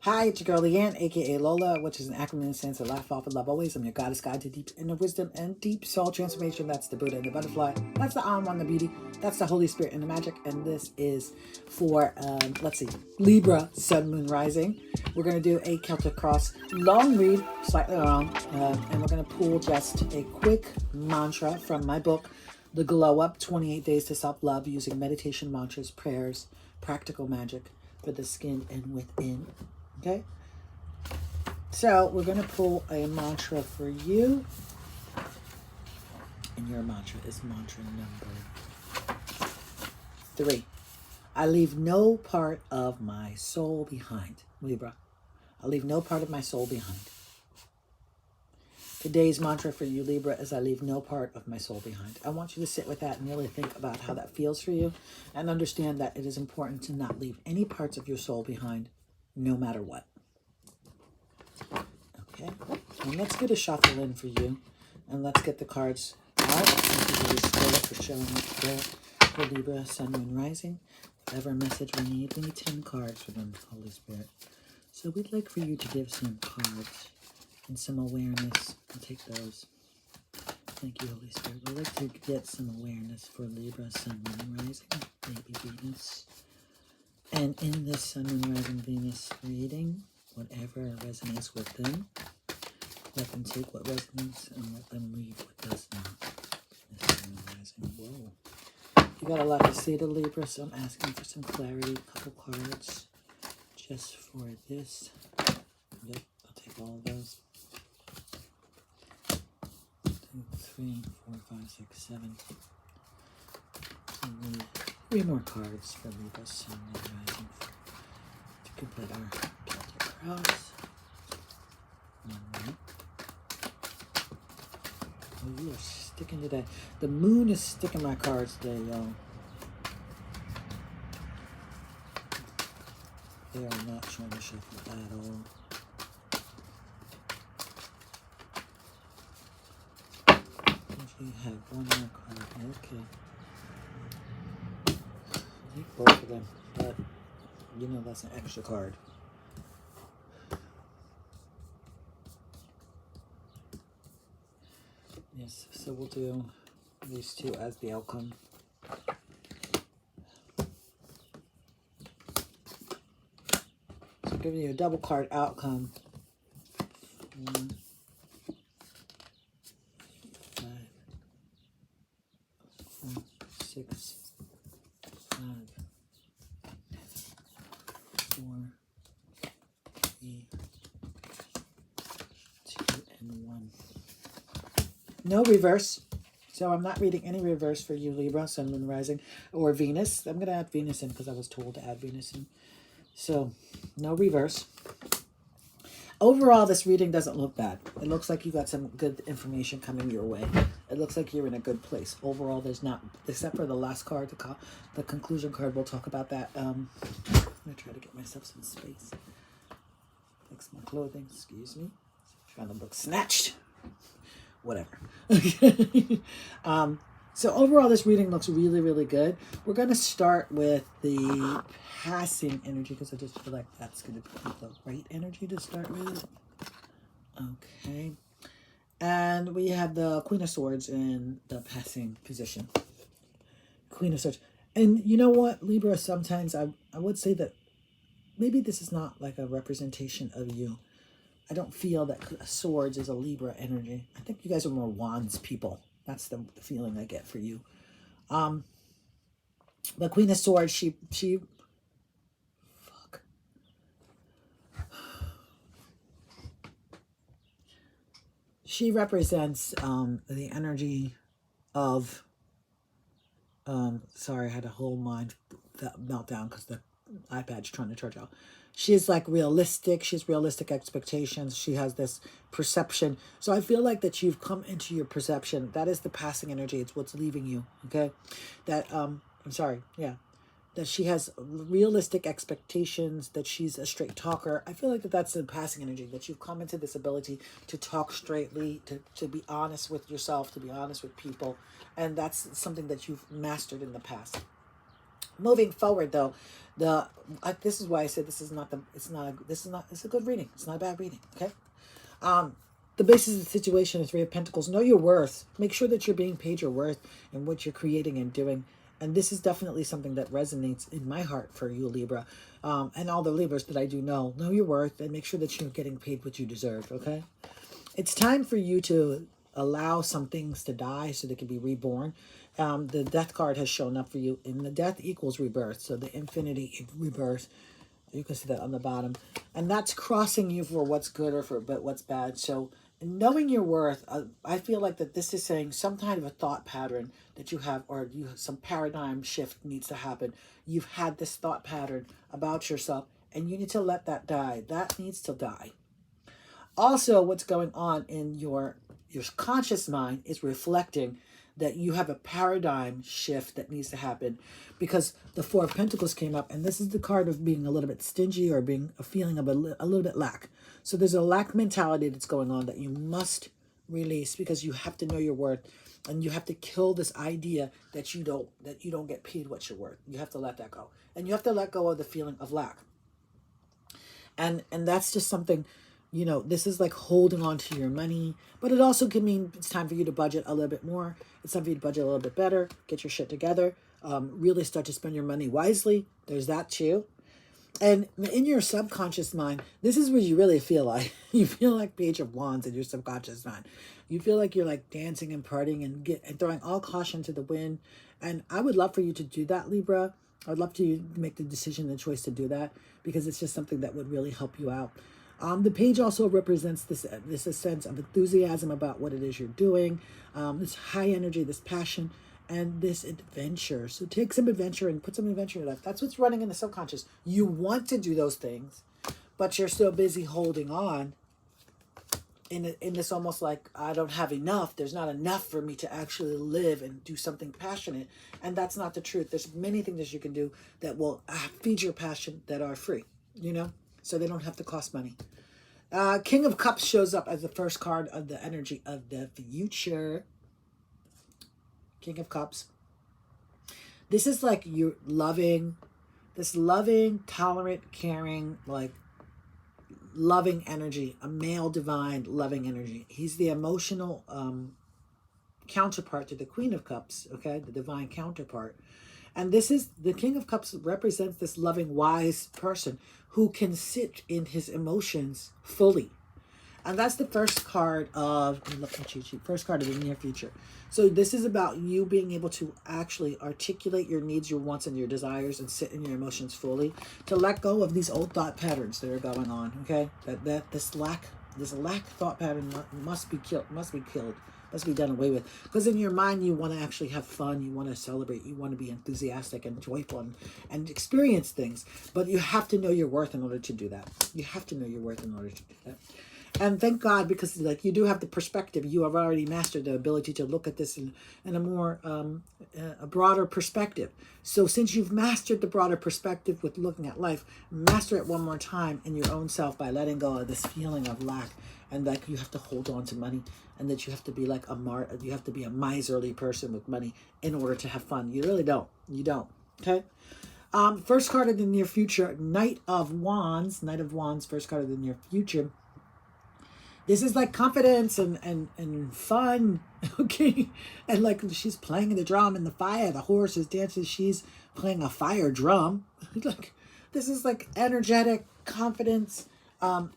Hi, it's your girl Leanne, aka Lola, which is an acronym in the sense of laugh off and love always. I'm your goddess guide to deep inner wisdom and deep soul transformation. That's the Buddha and the butterfly. That's the Alma, the beauty. That's the Holy Spirit and the magic. And this is for, let's see, Libra, Sun, Moon, Rising. We're going to do a Celtic Cross long read, slightly long, and we're going to pull just a quick mantra from my book, The Glow Up, 28 Days to Self-Love, using meditation, mantras, prayers, practical magic for the skin and within. Okay, so we're going to pull a mantra for you, and your mantra is mantra number 3. I leave no part of my soul behind. Libra, I leave no part of my soul behind. Today's mantra for you, Libra, is I leave no part of my soul behind. I want you to sit with that and really think about how that feels for you, and understand that it is important to not leave any parts of your soul behind, no matter what. Okay, and let's get a shuffle in for you, and let's get the cards out. Thank you for showing up there for Libra, Sun, Moon, Rising. Whatever message we need 10 cards for them, Holy Spirit. So we'd like for you to give some cards and some awareness. I'll take those. Thank you, Holy Spirit. We'd like to get some awareness for Libra, Sun, Moon, Rising, maybe Venus. And in this Sun, Moon, Rising, Venus reading, whatever resonates with them, let them take what resonates and let them leave what does not. This Sun, Moon, Rising. Whoa. You got a lot to say to Libra, so I'm asking for some clarity. A couple cards just for this. Yep, I'll take all of those. 2, 3, 4, 5, 6, 7. We need 3 more cards for Libra, Sun, Moon, Rising to complete our Celtic Cross. 1 more. Oh, you are sticking today. The moon is sticking my cards today, y'all. They are not trying to shuffle at all. You have 1 more card. Okay. I take both of them, but you know that's an extra card. Yes, so we'll do these 2 as the outcome. So giving you a double card outcome. 1, 5, 4, 6, 5, 4, 3, 2, and 1. No reverse. So I'm not reading any reverse for you, Libra, Sun, Moon, Rising, or Venus. I'm going to add Venus in because I was told to add Venus in. So no reverse. Overall, this reading doesn't look bad. It looks like you got some good information coming your way. It looks like you're in a good place. Overall, there's not, except for the last card, the conclusion card. We'll talk about that. I'm going to try to get myself some space. Fix my clothing. Excuse me. Trying to look snatched. Whatever. So overall, this reading looks really, really good. We're going to start with the passing energy because I just feel like that's going to be the right energy to start with. Okay. And we have the Queen of Swords in the passing position. Queen of Swords. And you know what, Libra, sometimes I would say that maybe this is not like a representation of you. I don't feel that Swords is a Libra energy. I think you guys are more Wands people. That's the feeling I get for you. The Queen of Swords, she represents the energy of, sorry, I had a whole mind meltdown because the iPad's trying to charge out. She's like realistic. She has realistic expectations. She has this perception. So I feel like that you've come into your perception. That is the passing energy. It's what's leaving you. Okay. That, I'm sorry. Yeah. That she has realistic expectations, that she's a straight talker. I feel like that's the passing energy, that you've come into this ability to talk straightly, to be honest with yourself, to be honest with people. And that's something that you've mastered in the past. Moving forward, though, this is why I said this is not the it's a good reading. It's not a bad reading. Okay. The basis of the situation is Three of Pentacles. Know your worth. Make sure that you're being paid your worth in what you're creating and doing. And this is definitely something that resonates in my heart for you, Libra, and all the Libras that I do know. Know your worth and make sure that you're getting paid what you deserve. Okay. It's time for you to allow some things to die so they can be reborn. The death card has shown up for you, and the death equals rebirth. So the infinity rebirth, you can see that on the bottom. And that's crossing you for what's good or for what's bad. So knowing your worth, I feel like that this is saying some kind of a thought pattern that you have, or some paradigm shift needs to happen. You've had this thought pattern about yourself, and you need to let that die. That needs to die. Also, what's going on in your conscious mind is reflecting that you have a paradigm shift that needs to happen, because the Four of Pentacles came up, and this is the card of being a little bit stingy or being a feeling of a little bit lack. So there's a lack mentality that's going on that you must release, because you have to know your worth, and you have to kill this idea that you don't get paid what you're worth. You have to let that go, and you have to let go of the feeling of lack. And that's just something, you know, this is like holding on to your money, but it also can mean it's time for you to budget a little bit more. It's time for you to budget a little bit better, get your shit together, really start to spend your money wisely. There's that too. And in your subconscious mind, this is where you really feel like, you feel like Page of Wands in your subconscious mind. You feel like you're like dancing and partying and throwing all caution to the wind. And I would love for you to do that, Libra. I'd love to make the decision and choice to do that, because it's just something that would really help you out. The page also represents this sense of enthusiasm about what it is you're doing, this high energy, this passion, and this adventure. So take some adventure and put some adventure in your life. That's what's running in the subconscious. You want to do those things, but you're so busy holding on in this almost like, I don't have enough. There's not enough for me to actually live and do something passionate. And that's not the truth. There's many things that you can do that will feed your passion that are free, you know, so they don't have to cost money. King of Cups shows up as the first card of the energy of the future. King of Cups. This is like you're loving, this loving, tolerant, caring, like loving energy, a male divine loving energy. He's the emotional counterpart to the Queen of Cups, okay? The divine counterpart. And this is, the King of Cups represents this loving, wise person who can sit in his emotions fully. And that's the first card of, first card of the near future. So this is about you being able to actually articulate your needs, your wants, and your desires, and sit in your emotions fully, to let go of these old thought patterns that are going on. Okay, this lack thought pattern must be killed, must be done away with. Because in your mind, you want to actually have fun, you want to celebrate, you want to be enthusiastic and joyful and experience things. But you have to know your worth in order to do that. You have to know your worth in order to do that. And thank God, because like you do have the perspective. You have already mastered the ability to look at this in a more a broader perspective. So since you've mastered the broader perspective with looking at life, master it one more time in your own self by letting go of this feeling of lack, and like you have to hold on to money, and that you have to be like you have to be a miserly person with money in order to have fun. You really don't. You don't. Okay. First card of the near future, Knight of Wands. Knight of Wands, first card of the near future. This is like confidence and fun, okay? And like she's playing the drum and the fire, the horse is dancing, she's playing a fire drum. Like this is like energetic confidence,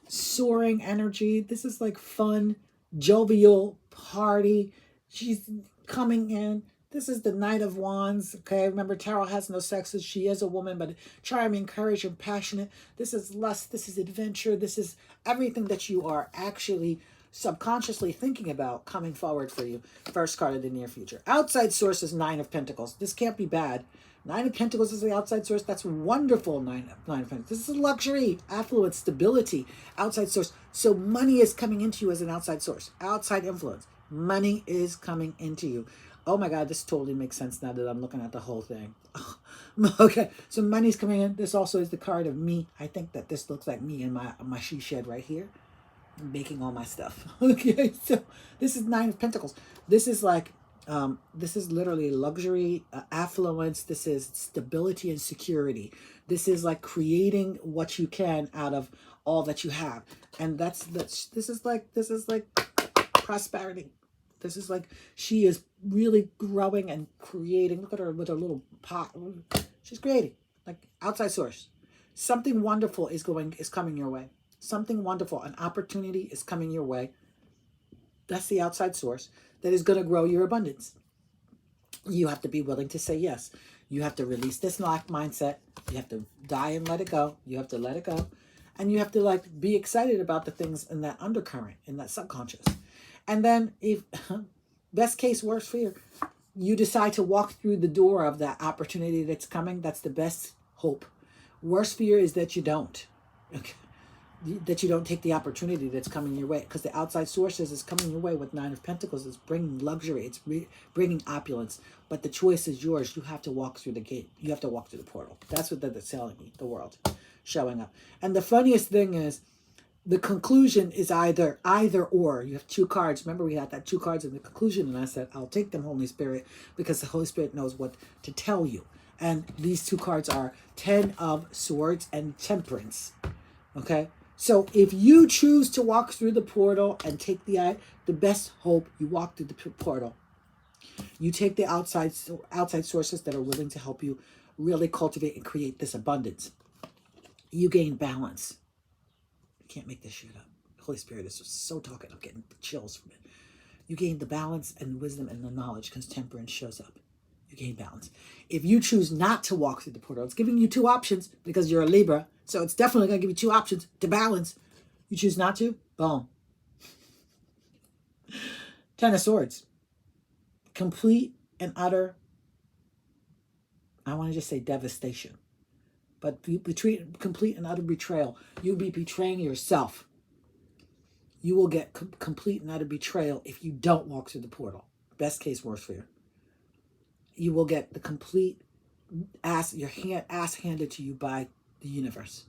soaring energy. This is like fun, jovial party. She's coming in. This is the Knight of Wands, okay? Remember, tarot has no sexes. She is a woman, but charming, courage, and passionate. This is lust. This is adventure. This is everything that you are actually subconsciously thinking about coming forward for you. First card of the near future. Outside source is Nine of Pentacles. This can't be bad. Nine of Pentacles is the outside source. That's wonderful. Nine of Pentacles. This is luxury, affluence, stability, outside source. So money is coming into you as an outside source. Outside influence. Money is coming into you. Oh my God, this totally makes sense now that I'm looking at the whole thing. Okay, so money's coming in. This also is the card of me. I think that this looks like me in my she shed right here, making all my stuff. Okay, so this is Nine of Pentacles. This is like This is literally luxury, affluence. This is stability and security. This is like creating what you can out of all that you have. And this is like prosperity. This is like she is really growing and creating. Look at her with her little pot. She's creating like outside source. Something wonderful is coming your way. Something wonderful, an opportunity is coming your way. That's the outside source that is going to grow your abundance. You have to be willing to say yes. You have to release this lack mindset. You have to die and let it go. You have to let it go. And you have to like be excited about the things in that undercurrent, in that subconscious. And then if best case, worst fear, you decide to walk through the door of that opportunity that's coming. That's the best hope. Worst fear is that you don't. Okay. That you don't take the opportunity that's coming your way, because the outside sources is coming your way with 9 of Pentacles. It's bringing luxury. It's bringing opulence. But the choice is yours. You have to walk through the gate. You have to walk through the portal. That's what they're telling me, the world showing up. And the funniest thing is the conclusion is either or. You have 2 cards. Remember, we had that 2 cards in the conclusion, and I said, I'll take them, Holy Spirit, because the Holy Spirit knows what to tell you. And these 2 cards are 10 of Swords and Temperance. Okay? So if you choose to walk through the portal and take the best hope, you walk through the portal. You take the outside sources that are willing to help you really cultivate and create this abundance. You gain balance. You can't make this shit up. The Holy Spirit is so talking. I'm getting chills from it. You gain the balance and the wisdom and the knowledge because temperance shows up. You gain balance. If you choose not to walk through the portal, it's giving you 2 options because you're a Libra. So it's definitely going to give you 2 options to balance. You choose not to, boom. 10 of Swords. Complete and utter, I want to just say devastation. But complete and utter betrayal. You'll be betraying yourself. You will get complete and utter betrayal if you don't walk through the portal. Best case, worst fear. You will get the complete ass handed to you by the universe.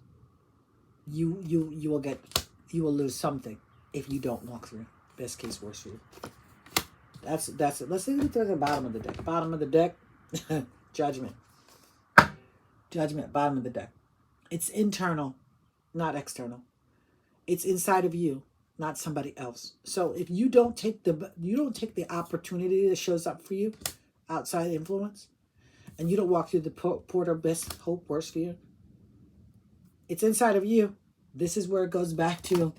You will lose something if you don't walk through. Best case, worst fear. That's it. Let's see to the bottom of the deck. Bottom of the deck, Judgment. Judgment, bottom of the deck. It's internal, not external. It's inside of you, not somebody else. So if you don't take the opportunity that shows up for you, outside influence, and you don't walk through the portal, best hope, worst fear, it's inside of you. This is where it goes back to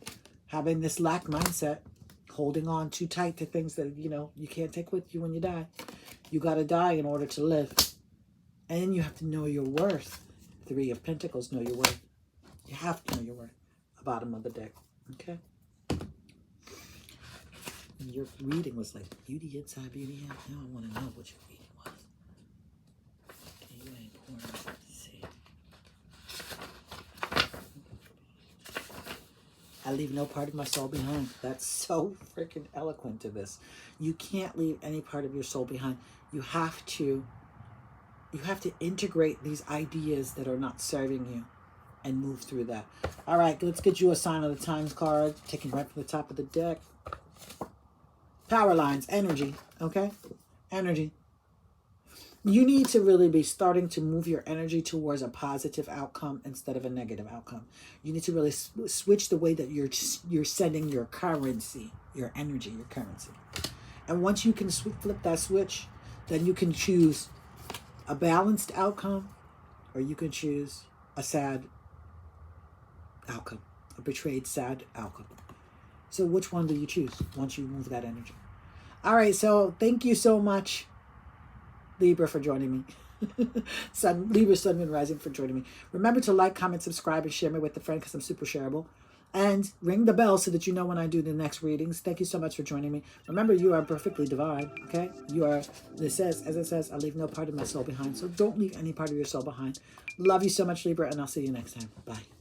having this lack mindset, holding on too tight to things that, you can't take with you when you die. You got to die in order to live. And you have to know your worth. 3 of Pentacles, know your worth. You have to know your worth. The bottom of the deck. Okay? And your reading was like beauty inside, beauty out. Now I want to know what your reading was. Okay, you ain't pouring. Let's see. I leave no part of my soul behind. That's so freaking eloquent to this. You can't leave any part of your soul behind. You have to integrate these ideas that are not serving you and move through that. All right, let's get you a sign of the times card. Taking right from the top of the deck. Power lines, energy, okay? Energy. You need to really be starting to move your energy towards a positive outcome instead of a negative outcome. You need to really switch the way that you're sending your currency, your energy, your currency. And once you can flip that switch, then you can choose a balanced outcome, or you can choose a sad outcome, a betrayed, sad outcome. So which one do you choose once you move that energy? All right, so thank you so much, Libra, for joining me. Libra, Sun, Moon, Rising, for joining me. Remember to like, comment, subscribe, and share me with a friend because I'm super shareable. And ring the bell so that you know when I do the next readings. Thank you so much for joining me. Remember, you are perfectly divine, okay? You are, as it says, I leave no part of my soul behind. So don't leave any part of your soul behind. Love you so much, Libra, and I'll see you next time. Bye.